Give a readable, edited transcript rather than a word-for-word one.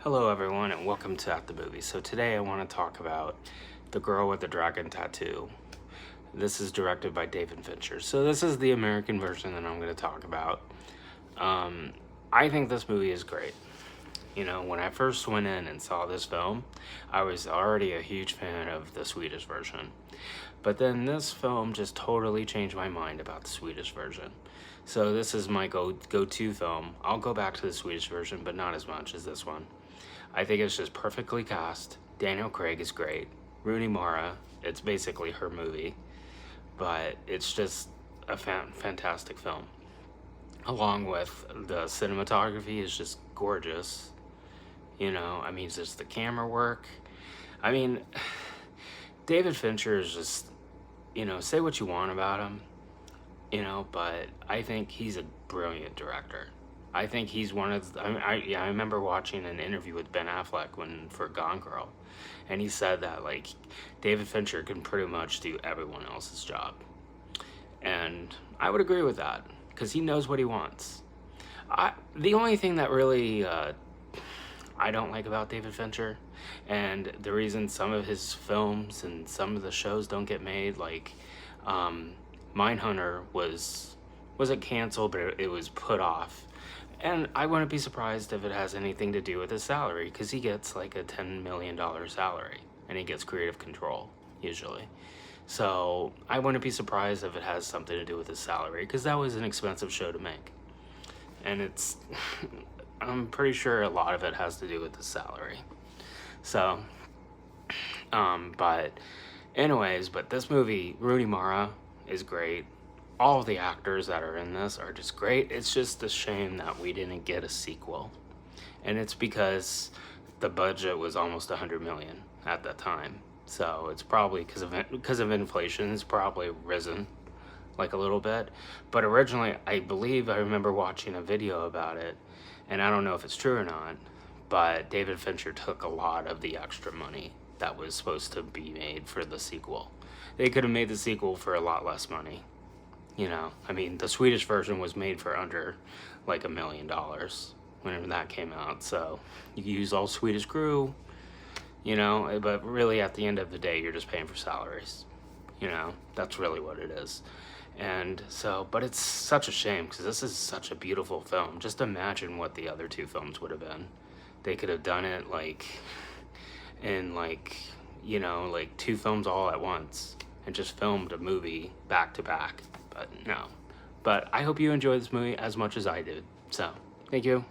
Hello everyone and welcome to At the Movies. So today I want to talk about The Girl with the Dragon Tattoo. This is directed by David Fincher. So this is the American version that I'm going to talk about. I think this movie is great. You know, when I first went in and saw this film, I was already a huge fan of the Swedish version. But then this film just totally changed my mind about the Swedish version. So this is my go-to film. I'll go back to the Swedish version, but not as much as this one. I think it's just perfectly cast. Daniel Craig is great. Rooney Mara, it's basically her movie. But it's just a fantastic film. Along with the cinematography is just gorgeous. You know, I mean, just the camera work. I mean, David Fincher is just, you know, say what you want about him, you know, but I think he's a brilliant director. I think he's one of the, I remember watching an interview with Ben Affleck for Gone Girl, and he said that, like, David Fincher can pretty much do everyone else's job. And I would agree with that, because he knows what he wants. The only thing that really I don't like about David Fincher, and the reason some of his films and some of the shows don't get made, like Mindhunter wasn't canceled, but it was put off. And I wouldn't be surprised if it has anything to do with his salary, because he gets like a $10 million salary, and he gets creative control, usually. So I wouldn't be surprised if it has something to do with his salary, because that was an expensive show to make. And it's, I'm pretty sure a lot of it has to do with the salary. So, but anyways, but this movie, Rooney Mara is great. All of the actors that are in this are just great. It's just a shame that we didn't get a sequel. And it's because the budget was almost 100 million at that time. So it's probably because of inflation, it's probably risen like a little bit. But originally, I remember watching a video about it, and I don't know if it's true or not, but David Fincher took a lot of the extra money that was supposed to be made for the sequel. They could have made the sequel for a lot less money. You know, I mean, the Swedish version was made for under like $1 million whenever that came out. So you use all Swedish crew, you know, but really at the end of the day, you're just paying for salaries. You know, that's really what it is. And so, but it's such a shame, because this is such a beautiful film. Just imagine what the other two films would have been. They could have done it like in like, you know, like 2 films all at once and just filmed a movie back to back. But no. But I hope you enjoyed this movie as much as I did. So, thank you.